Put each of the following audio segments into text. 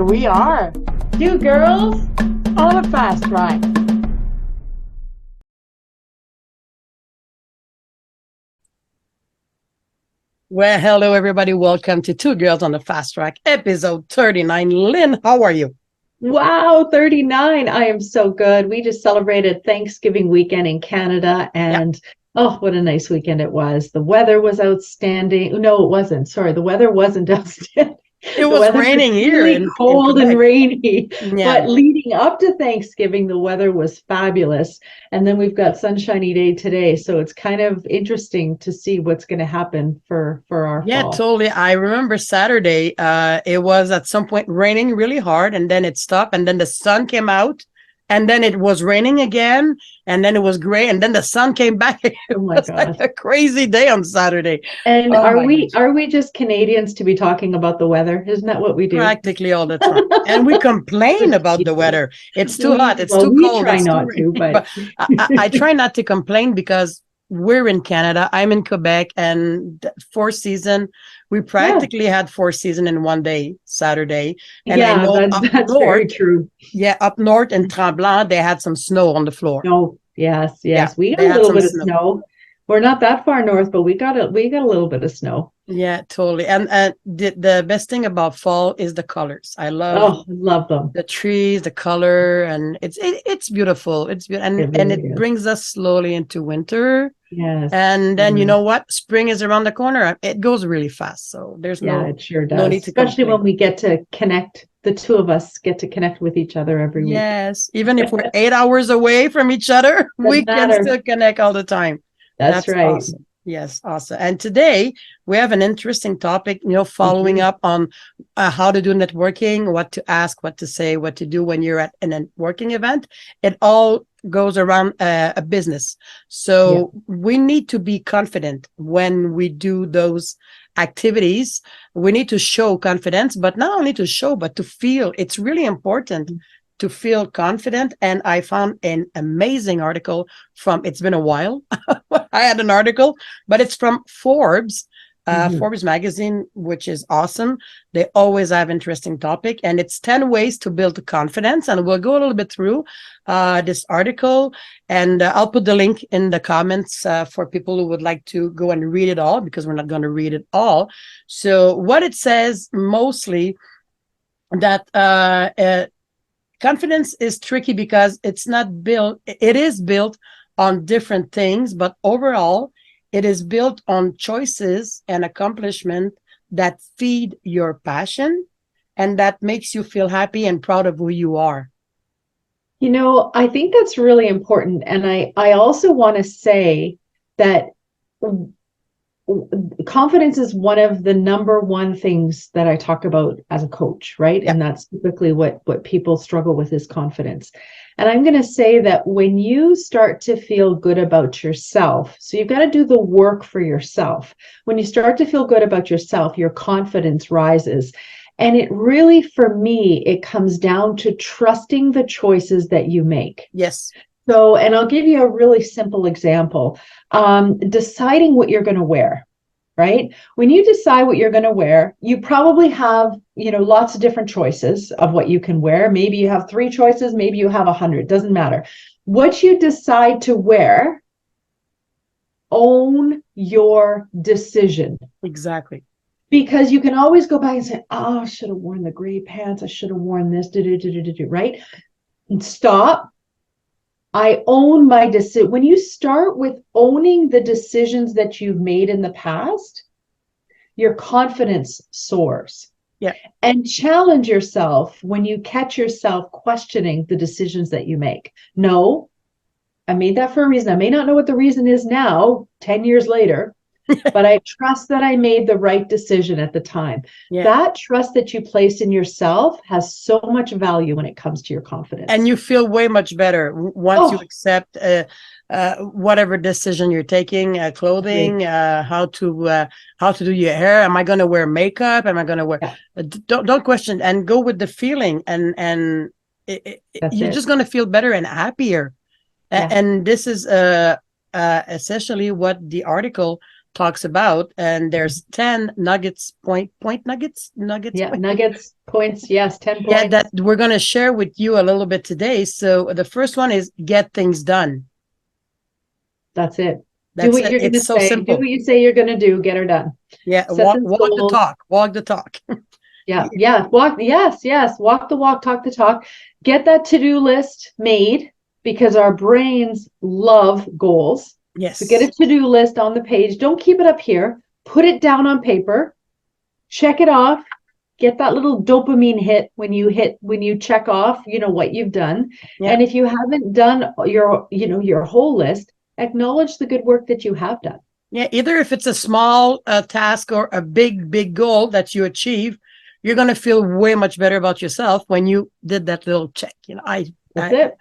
We are Two girls. on a fast track. Well, hello, everybody. Welcome to Two Girls on the Fast Track, episode 39. Lynn, how are you? Wow, 39. I am so good. We just celebrated Thanksgiving weekend in Canada and oh, what a nice weekend it was. The weather was outstanding. No, it wasn't. Sorry, the weather wasn't outstanding. It The was weather was raining here really in cold and Quebec. rainy. Yeah. But leading up to Thanksgiving, the weather was fabulous. And then we've got sunshiny day today. So it's kind of interesting to see what's going to happen for our Yeah, fall. totally. I remember Saturday, it was at some point raining really hard and then it stopped and then the sun came out and then it was raining again and then it was gray and then the sun came back. It Oh my was like gosh. a crazy day on Saturday. And Oh are my we gosh. are we just Canadians to be talking about the weather? Isn't that what we do? Practically all the time. And we complain about the weather. It's too hot, it's too We cold, try it's too not rainy. to, But but I try not to complain because we're in Canada, I'm in Quebec, and four season, we yeah, practically had four season in one day, Saturday. And I yeah, know that's up that's north, very true. yeah, up north in Tremblant, they had some snow on the floor. No, yes, Yeah, yes. We got they a had little some bit of snow. snow. We're not that far north, but we got a little bit of snow. Yeah, totally. And the best thing about fall is the colors. I love Oh, I love them. the trees, the color, and it's beautiful. It's beautiful, It and really it is. brings us slowly into winter. Yes. And then you Yes. know what? Spring is around the corner. It goes really fast, so there's Yeah, no it sure no does. need to Especially when complain. we get to connect, the two of us get to connect with each other every week. Yes, even if we're 8 hours away from each other, we Doesn't can matter. still connect all the time. That's That's right. awesome. Yes, awesome. And today we have an interesting topic, following Mhm. up on how to do networking, what to ask, what to say, what to do when you're at a networking event. It all goes around a business. Yeah. So we need to be confident when we do those activities. We need to show confidence, but not only to show, but to feel. It's really important to feel confident. And I found an amazing article it's been a while. I had an article, but it's from Forbes, Mhm. Forbes magazine, which is awesome. They always have interesting topic, and it's 10 ways to build confidence. And we'll go a little bit through this article, and I'll put the link in the comments for people who would like to go and read it all, because we're not going to read it all. So what it says mostly that confidence is tricky because it is built on different things, but overall, it is built on choices and accomplishment that feed your passion and that makes you feel happy and proud of who you are. I think that's really important. And I also want to say that confidence is one of the number one things that I talk about as a coach, right? Yeah. And that's typically what people struggle with is confidence. And I'm going to say that when you start to feel good about yourself, so you've got to do the work for yourself. When you start to feel good about yourself, your confidence rises. And it really, for me, it comes down to trusting the choices that you make. Yes. So, and I'll give you a really simple example. Deciding what you're going to wear, right? When you decide what you're going to wear, you probably have, lots of different choices of what you can wear. Maybe you have 3 choices, maybe you have 100, doesn't matter. What you decide to wear, own your decision. Exactly. Because you can always go back and say, oh, I should have worn the gray pants. I should have worn this, right? And stop. I own my decision. When you start with owning the decisions that you've made in the past, your confidence soars. Yeah. And challenge yourself when you catch yourself questioning the decisions that you make. No, I made that for a reason. I may not know what the reason is now, 10 years later, but I trust that I made the right decision at the time. Yeah. That trust that you place in yourself has so much value when it comes to your confidence. And you feel way much better once you Oh, accept whatever decision you're taking, clothing, how to do your hair. Am I going to wear makeup? Am I going to wear? yeah, Don't question and go with the feeling, and that's you're it. just going to feel better and happier. Yeah. And this is essentially what the article talks about, and there's 10 nuggets, point nuggets. Yeah, nuggets, points. Yes, 10 points. Yeah, that we're going to share with you a little bit today. So the first one is get things done. That's it. That's do what it. you're going to It's so say. simple. Do what you say you're going to do. Get her done. Yeah, Set walk those the goals. talk. Walk the talk. Yeah, yeah. Walk. Yes. Walk the walk, talk the talk. Get that to-do list made because our brains love goals. Yes. So get a to-do list on the page. Don't keep it up here. Put it down on paper. Check it off. Get that little dopamine hit when you check off, what you've done. Yeah. And if you haven't done your whole list, acknowledge the good work that you have done. Yeah, either if it's a small task or a big goal that you achieve, you're going to feel way much better about yourself when you did that little check. That's it.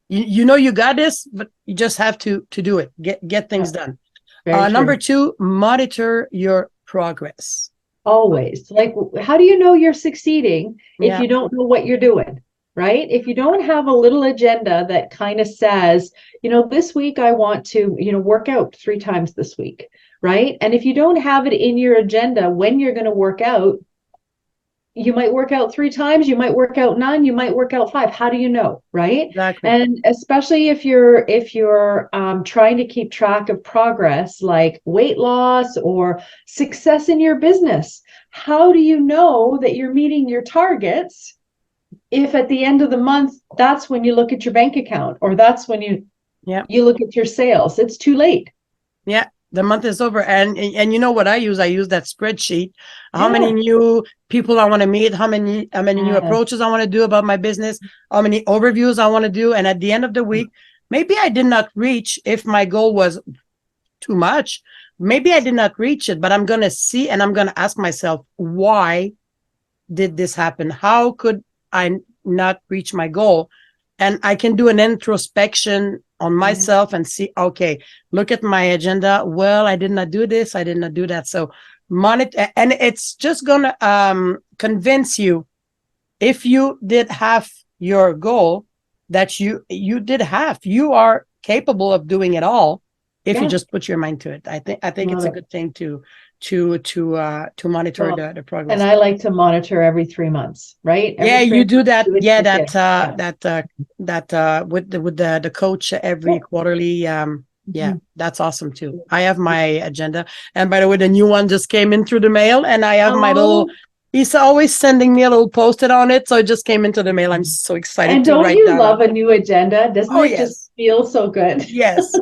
You got this, but you just have to do it. Get things done. Number 2, monitor your progress. Always. Like, how do you know you're succeeding if you don't know what you're doing, right? If you don't have a little agenda that kind of says, this week I want to, work out 3 times this week, right? And if you don't have it in your agenda when you're going to work out, you might work out 3 times, you might work out 9, you might work out 5. How do you know, right? Exactly. And especially if you're trying to keep track of progress, like weight loss or success in your business, how do you know that you're meeting your targets if at the end of the month that's when you look at your bank account, or that's when you look at your sales? It's too late. Yeah. The month is over, and you know what I use? I use that spreadsheet. How many new people I want to meet? How many new approaches I want to do about my business? How many overviews I want to do? And at the end of the week, maybe I did not reach. If my goal was too much, maybe I did not reach it. But I'm going to see, and I'm going to ask myself, why did this happen? How could I not reach my goal? And I can do an introspection on myself and see, okay, look at my agenda. Well, I did not do this. I did not do that. So monitor, and it's just going to convince you, if you did half your goal, that you did half. You are capable of doing it all if you just put your mind to it. I think it's a good thing to monitor the progress. And I like to monitor every 3 months, right? You do that. With the coach every quarterly. That's awesome too. I have my agenda, and by the way, the new one just came in through the mail, and I have my little. He's always sending me a little post-it on it, so it just came into the mail. I'm so excited. And don't you love a new agenda? Doesn't it just feel so good? Yes.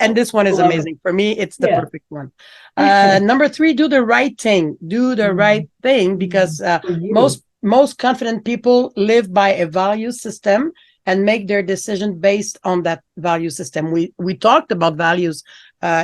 And this one is amazing. For me, it's the perfect one. Number 3, do the right thing. Do the right thing, because most confident people live by a value system and make their decision based on that value system. We talked about values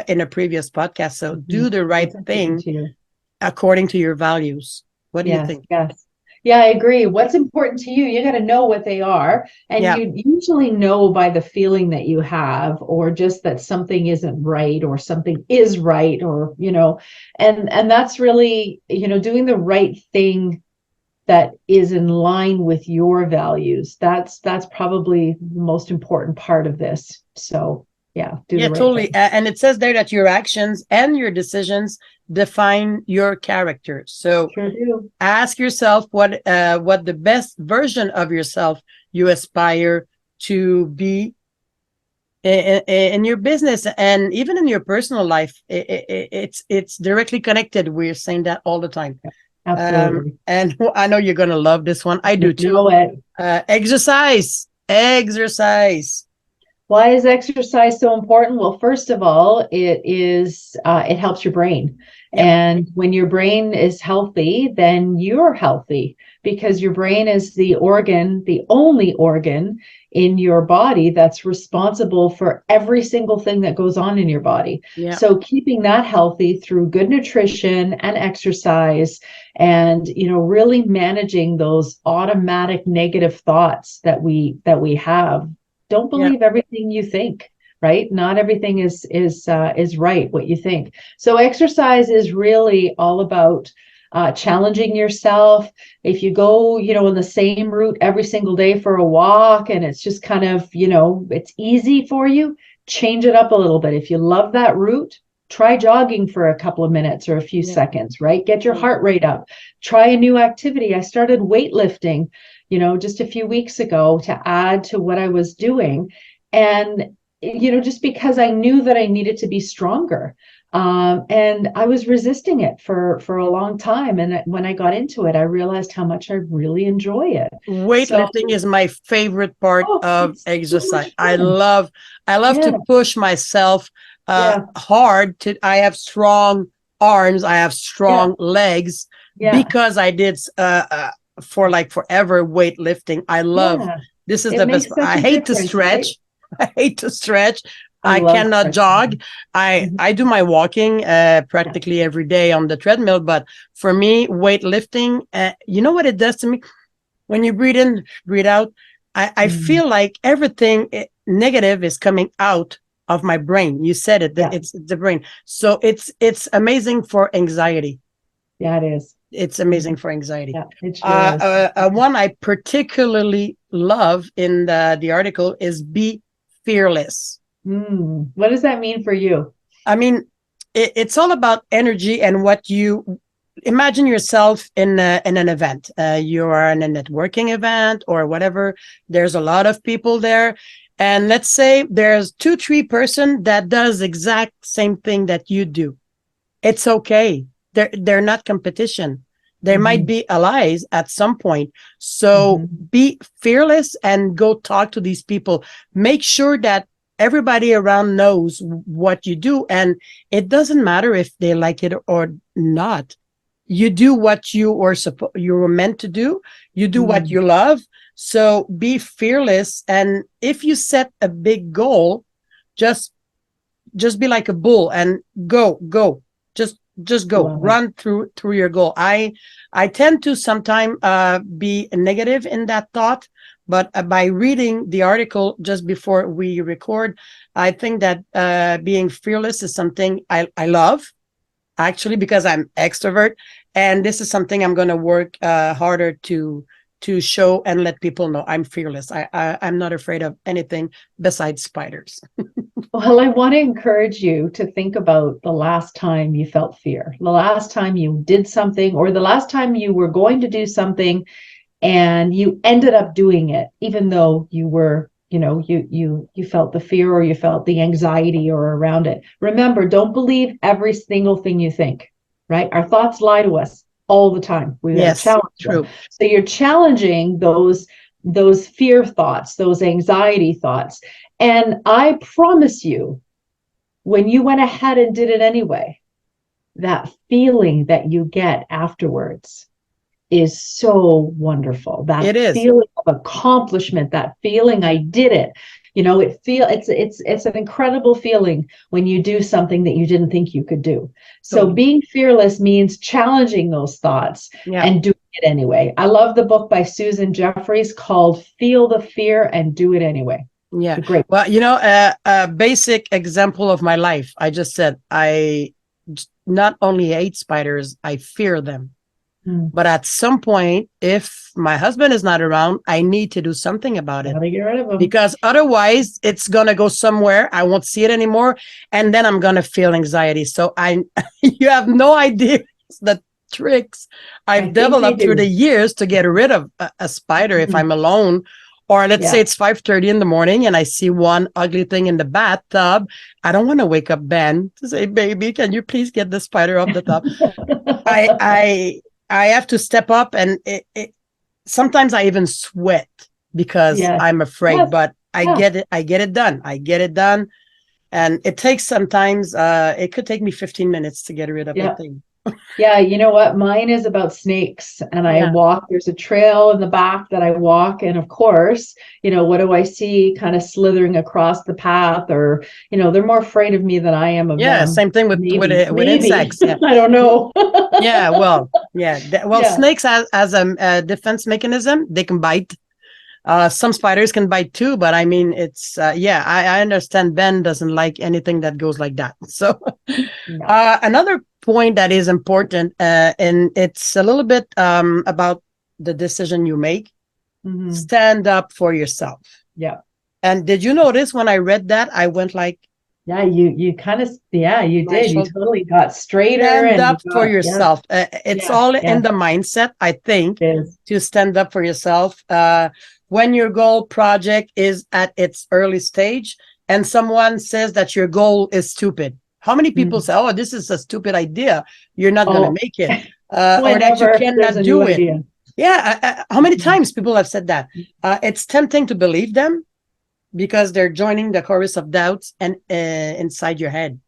in a previous podcast. So do the right thing according to your values. What do you think? Yes. Yeah, I agree. What's important to you, you got to know what they are. And you usually know by the feeling that you have, or just that something isn't right or something is right, or, and that's really, doing the right thing that is in line with your values. That's probably the most important part of this. So do the right totally thing. And it says there that your actions and your decisions define your character. So ask yourself what the best version of yourself you aspire to be in your business, and even in your personal life. It's directly connected. We're saying that all the time. Absolutely. And I know you're gonna love this one. I do too. Know it. Exercise. Why is exercise so important? Well, first of all, it helps your brain. And when your brain is healthy, then you're healthy, because your brain is the only organ in your body that's responsible for every single thing that goes on in your body. So keeping that healthy through good nutrition and exercise, and really managing those automatic negative thoughts that we have. Don't believe everything you think, right? Not everything is right, what you think. So exercise is really all about challenging yourself. If you go, in the same route every single day for a walk, and it's just kind of, it's easy for you, change it up a little bit. If you love that route, Try jogging for a couple of minutes or a few seconds, right? Get your heart rate up. Try a new activity. I started weightlifting, just a few weeks ago to add to what I was doing. And, just because I knew that I needed to be stronger. And I was resisting it for a long time. And when I got into it, I realized how much I really enjoy it. Weightlifting is my favorite part of exercise. I love to push myself hard. I have strong arms. I have strong legs because I did for like forever weightlifting. I love this is the best. I hate to stretch. Right? I hate to stretch. I cannot jog. I do my walking practically every day on the treadmill, but for me, weightlifting, you know what it does to me? When you breathe in, breathe out, I feel like everything negative is coming out of my brain. You said it, it's the brain. So it's amazing for anxiety. Yeah, it is. It's amazing for anxiety. Yeah, it sure is. One I particularly love in the article is be fearless. What does that mean for you? I mean, it's all about energy and what you imagine yourself in an event. You are in a networking event or whatever. There's a lot of people there. And let's say there's 2-3 person that does exact same thing that you do. It's okay. They're not competition. There might be allies at some point. So be fearless and go talk to these people. Make sure that everybody around knows what you do. And it doesn't matter if they like it or not. You do what you were meant to do. You do what you love. So be fearless. And if you set a big goal, just be like a bull and go. Just go. Run through your goal. I tend to sometimes be negative in that thought, but by reading the article just before we record, I think that being fearless is something I love, actually, because I'm extrovert, and this is something I'm going to work harder to show and let people know I'm fearless. I'm not afraid of anything besides spiders. Well, I want to encourage you to think about the last time you felt fear, the last time you did something, or the last time you were going to do something and you ended up doing it, even though you were, you felt the fear or you felt the anxiety or around it. Remember, don't believe every single thing you think, right? Our thoughts lie to us all the time. We challenge them. So you're challenging those fear thoughts, those anxiety thoughts. And I promise you, when you went ahead and did it anyway, that feeling that you get afterwards is so wonderful. That feeling of accomplishment, that feeling I did it. It's an incredible feeling when you do something that you didn't think you could do. So being fearless means challenging those thoughts and doing it anyway. I love the book by Susan Jeffries called Feel the Fear and Do It Anyway. Yeah. Great. Well, a basic example of my life. I just said, I not only hate spiders, I fear them. But at some point, if my husband is not around, I need to do something about it. Gotta get rid of them. Because otherwise it's going to go somewhere. I won't see it anymore. And then I'm going to feel anxiety. So you have no idea the tricks I've developed through the years to get rid of a spider if I'm alone. Or let's say it's 5:30 in the morning and I see one ugly thing in the bathtub. I don't want to wake up Ben to say, baby, can you please get the spider off the top? I have to step up, and sometimes I even sweat because I'm afraid, but I get it done. I get it done. And it takes sometimes, it could take me 15 minutes to get rid of the thing. Yeah, you know what? Mine is about snakes, and I walk. There's a trail in the back that I walk, and of course, what do I see kind of slithering across the path? Or they're more afraid of me than I am of them. Same thing with insects. Yeah. I don't know. Snakes as a defense mechanism, they can bite. Some spiders can bite too, but I mean, it's I understand Ben doesn't like anything that goes like that. So another point that is important, and it's a little bit about the decision you make. Stand up for yourself. Yeah. And did you notice when I read that, I went like, Yeah, you kind of, yeah, you My did. You shoulder. totally got straighter Stand and you up for got, yeah, yourself. It's yeah, all yeah, in the mindset, I think, it is. to stand up for yourself. When your goal project is at its early stage and someone says that your goal is stupid, how many people Mm. say, oh, this is a stupid idea, you're not going to Oh, make it, or that you whenever there's cannot a new do it? idea. Yeah. How many Mhm. times people have said that? It's tempting to believe them because they're joining the chorus of doubts and inside your head,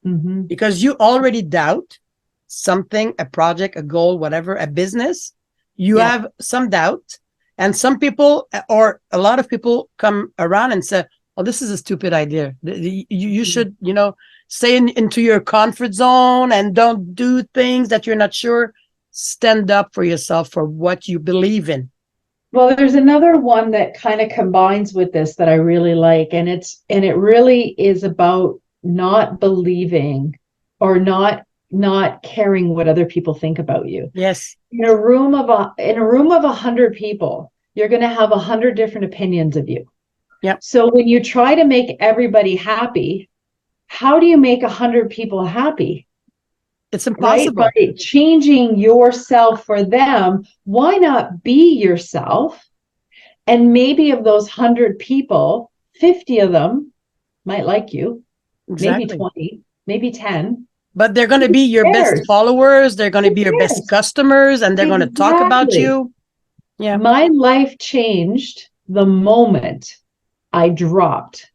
Mhm. because you already doubt something, a project, a goal, whatever, a business. You Yeah. have some doubt, and some people or a lot of people come around and say, oh, this is a stupid idea. You Mm. should, stay into your comfort zone and don't do things that you're not sure. Stand up for yourself for what you believe in. Well, there's another one that kind of combines with this that I really like, and it really is about not believing or not caring what other people think about you. Yes. In a room of 100 people, you're going to have 100 different opinions of you. Yep. So when you try to make everybody happy, how do you make 100 people happy? It's Right? By impossible. changing yourself for them. Why not be yourself? And maybe of those 100 people, 50 of them might like you, maybe Exactly. 20, maybe 10. But they're going to Who be your best cares? followers. They're going to Who be your best cares? customers, and they're going to talk about Exactly. you. Yeah. My life changed the moment I dropped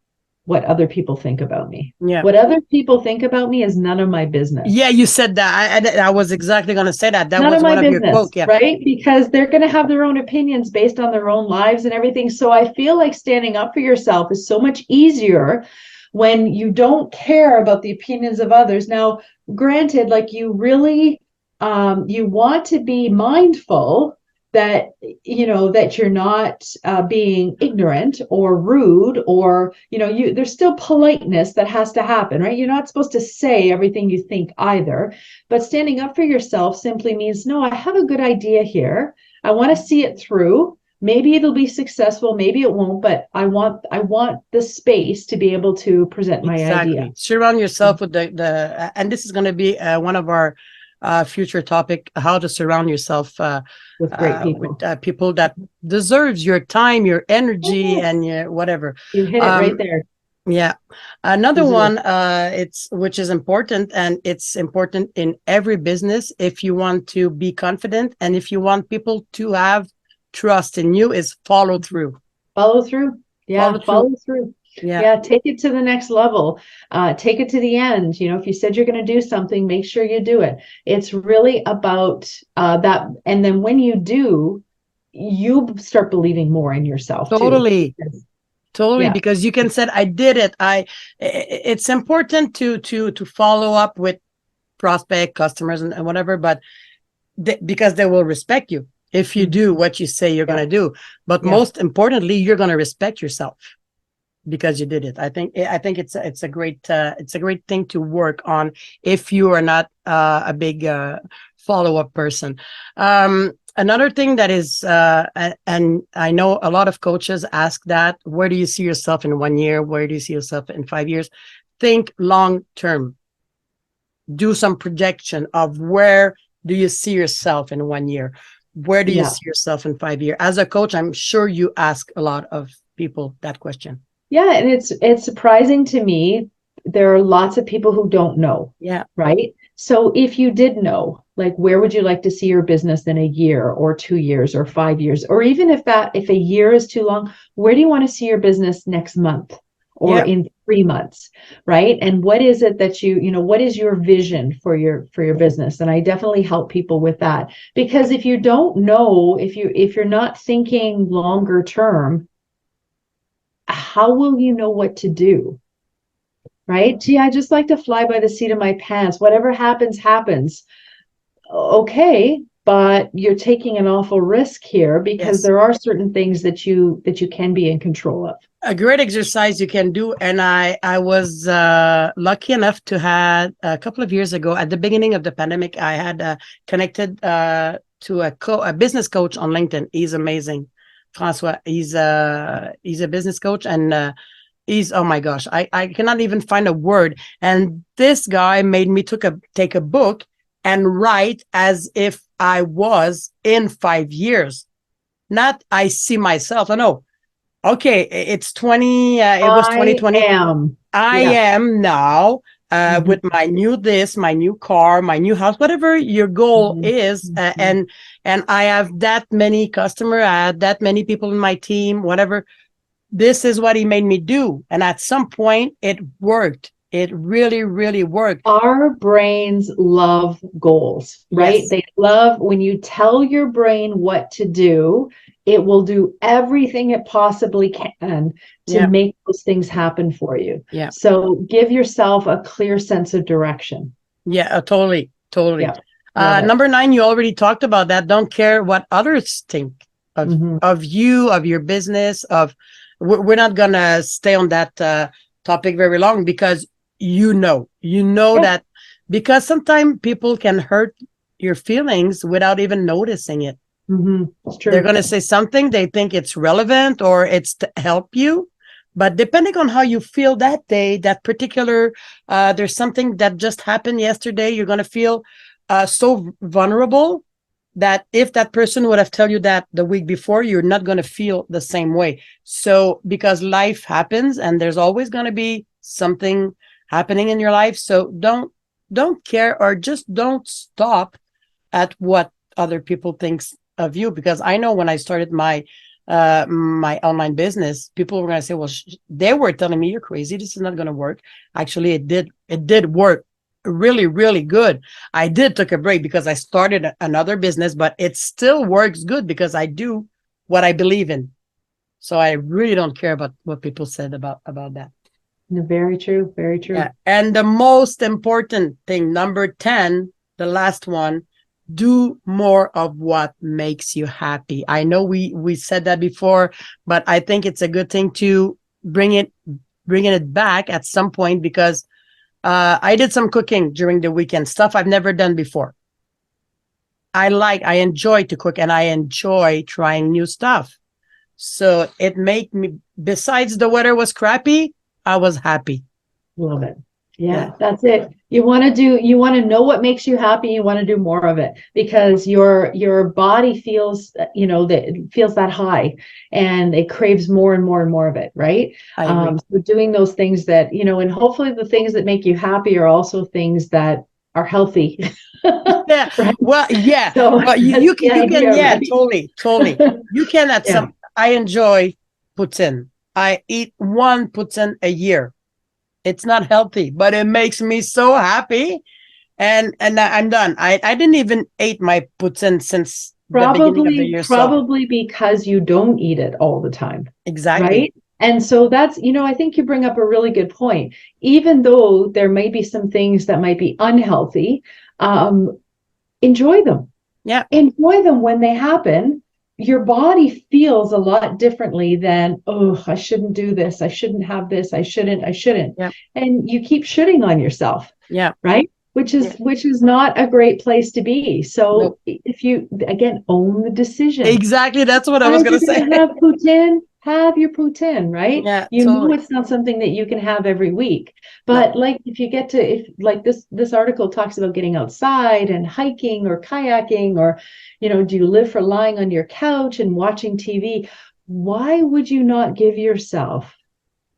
what other people think about me. Yeah. What other people think about me is none of my business. Yeah, you said that. I was exactly going to say that. That None of was my one of your business, quotes. Yeah. right? Because they're going to have their own opinions based on their own lives and everything. So I feel like standing up for yourself is so much easier when you don't care about the opinions of others. Now, granted, like you really you want to be mindful that that you're not being ignorant or rude, or there's still politeness that has to happen, right? You're not supposed to say everything you think either, but standing up for yourself simply means, no, I have a good idea here. I want to see it through. Maybe it'll be successful, maybe it won't, but I want the space to be able to present my idea. Exactly. Surround yourself with and this is going to be one of our future topic, how to surround yourself With great with people. people that deserves your time, your energy, Yes, and your whatever. you hit it right Um, there. yeah. Another Deserve. one, it's which is important, and it's important in every business. If you want to be confident and if you want people to have trust in you, is follow through. Follow through. Follow Yeah, through. follow through. Yeah. Yeah, take it to the next level. Take it to the end. If you said you're going to do something, make sure you do it. It's really about that. And then when you do, you start believing more in yourself too. Totally. Totally, Yeah. because you can say, I did it. It's important to follow up with prospect customers and whatever, but because they will respect you if you do what you say you're Yeah. going to do. But Yeah. most importantly, you're going to respect yourself because you did it. I think it's a great thing to work on if you are not a big follow-up person. Another thing that is and I know a lot of coaches ask that, where do you see yourself in 1 year, where do you see yourself in 5 years? Think long term. Do some projection of where do you see yourself in 1 year, where do you Yeah. see yourself in 5 years. As a coach, I'm sure you ask a lot of people that question. Yeah, and it's surprising to me. There are lots of people who don't know, Yeah. right? So if you did know, like, where would you like to see your business in a year or 2 years or 5 years? Or even if a year is too long, where do you want to see your business next month or Yeah. in 3 months, right? And what is it that what is your vision for your business? And I definitely help people with that, because if you don't know, if you're not thinking longer term, how will you know what to do? Right? Gee, I just like to fly by the seat of my pants. Whatever happens, happens. Okay, but you're taking an awful risk here, because Yes. there are certain things that you can be in control of. A great exercise you can do, and I was lucky enough to have a couple of years ago at the beginning of the pandemic. I had connected to a business coach on LinkedIn. He's amazing, Francois. He's a business coach, and He's, oh my gosh, I cannot even find a word. And this guy made me take a book and write as if I was in 5 years. Not I see myself. I know. Okay, it's 20, it was I 2020. am. I Yeah. am now Mhm. with my new this, my new car, my new house, whatever your goal Mhm. is, Mhm. and I have that many customer, I had that many people in my team, whatever. This is what he made me do, and at some point, it worked. It really, really worked. Our brains love goals, right? Yes. They love when you tell your brain what to do, it will do everything it possibly can to Yeah. make those things happen for you. Yeah. So give yourself a clear sense of direction. Yeah. Totally. Totally. Yeah, love it. Number 9, you already talked about that. Don't care what others think of Mhm. you, of your business. We're not gonna stay on that topic very long because you know Yeah. that because sometimes people can hurt your feelings without even noticing it. It's They're true. gonna say something they think it's relevant or it's to help you, but depending on how you feel that day, that particular there's something that just happened yesterday, you're gonna feel so vulnerable that if that person would have told you that the week before, you're not going to feel the same way. So because life happens and there's always going to be something happening in your life, so don't care or just don't stop at what other people thinks of you. Because I know when I started my online business, people were going to say, well, they were telling me you're crazy, this is not going to work. Actually, it did work really, really good. I did took a break because I started another business, but it still works good because I do what I believe in. So I really don't care about what people said about that. Very true. Very Yeah. true. And the most important thing, number 10, the last one, do more of what makes you happy. I know we said that before, but I think it's a good thing to bringing it back at some point because I did some cooking during the weekend, stuff I've never done before. I enjoy to cook and I enjoy trying new stuff. So it made me, besides the weather was crappy, I was happy. Love it. Yeah. Yeah, that's it. You want to know what makes you happy. You want to do more of it because your body feels, that it feels that high and it craves more and more and more of it, right? I agree. So doing those things that, and hopefully the things that make you happy are also things that are healthy. Yeah. Right? Well, yeah. So But that's the you can, idea, yeah, right? totally, totally. You can at Yeah. some, I enjoy poutine. I eat one poutine a year. It's not healthy, but it makes me so happy. And I'm done. I didn't even eat my poutine since the beginning of the Probably, year. So probably because you don't eat it all the time, exactly. right? And so that's, I think you bring up a really good point. Even though there may be some things that might be unhealthy, enjoy them. Yeah. Enjoy them when they happen. Your body feels a lot differently than, oh, I shouldn't do this. I shouldn't have this. I shouldn't. Yeah. And you keep shitting on yourself, Yeah. right? which Yeah. is which is not a great place to be. So Nope. if you again own the decision, Exactly. That's what I was guys, gonna you're say. gonna have poutine, have your poutine, right? Yeah, You know totally. it's not something that you can have every week. No. But like if you get to if like this article talks about getting outside and hiking or kayaking or do you live for lying on your couch and watching TV? Why would you not give yourself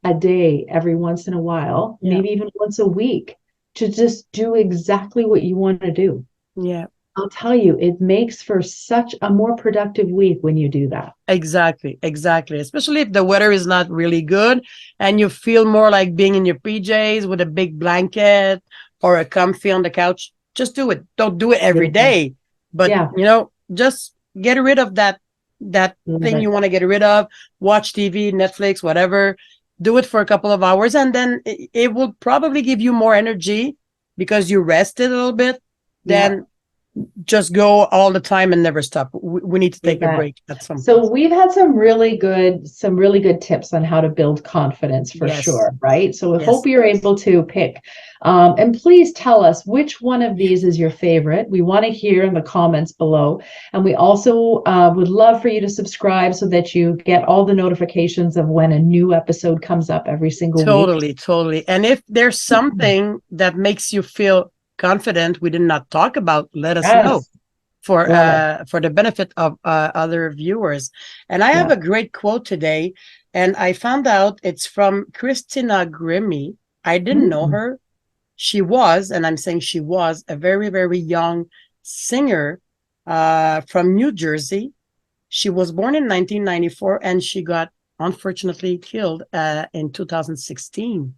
a day every once in a while, Yeah. maybe even once a week, to just do exactly what you want to do? Yeah. I'll tell you, it makes for such a more productive week when you do that. Exactly. Exactly. Especially if the weather is not really good and you feel more like being in your PJs with a big blanket or a comfy on the couch. Just do it. Don't do it every Yeah. day. But Yeah. just get rid of that Love thing it. you want to get rid of. Watch TV, Netflix, whatever. Do it for a couple of hours and then it will probably give you more energy because you rested a little bit. Yeah. Then just go all the time and never stop. We need to take a bet. break at some So point. we've had some really good tips on how to build confidence for Yes. sure, right? So we Yes. hope you're able to pick. And please tell us which one of these is your favorite. We want to hear in the comments below. And we also would love for you to subscribe so that you get all the notifications of when a new episode comes up every single week. Totally. And if there's something that makes you feel confident we did not talk about, let us know for the benefit of other viewers. And I have a great quote today, and I found out it's from Christina Grimmie. I didn't know her. She was, and I'm saying she was, a very, very young singer from New Jersey. She was born in 1994, and she got unfortunately killed in 2016.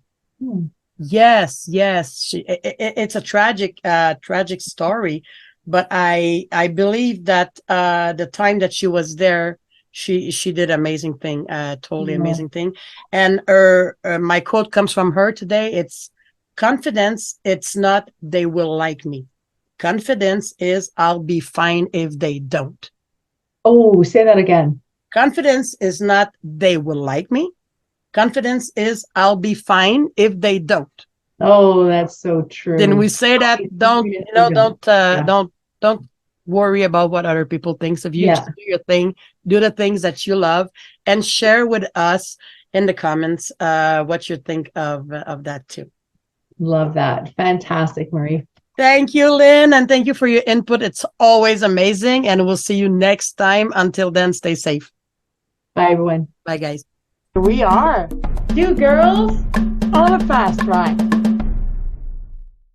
Yes. It's a tragic story, but I believe that the time that she was there, she did amazing thing, totally amazing thing. And my quote comes from her today. It's confidence. It's not they will like me. Confidence is I'll be fine if they don't. Oh, say that again. Confidence is not they will like me. Confidence is I'll be fine if they don't. Oh, that's so true. Then we say that don't worry about what other people thinks of you. Just do your thing, do the things that you love, and share with us in the comments what you think of that too. Love that. Fantastic, Marie. Thank you, Lynn, and thank you for your input. It's always amazing, and we'll see you next time. Until then, stay safe. Bye, everyone. Bye, guys. We are 2 girls on a fast ride.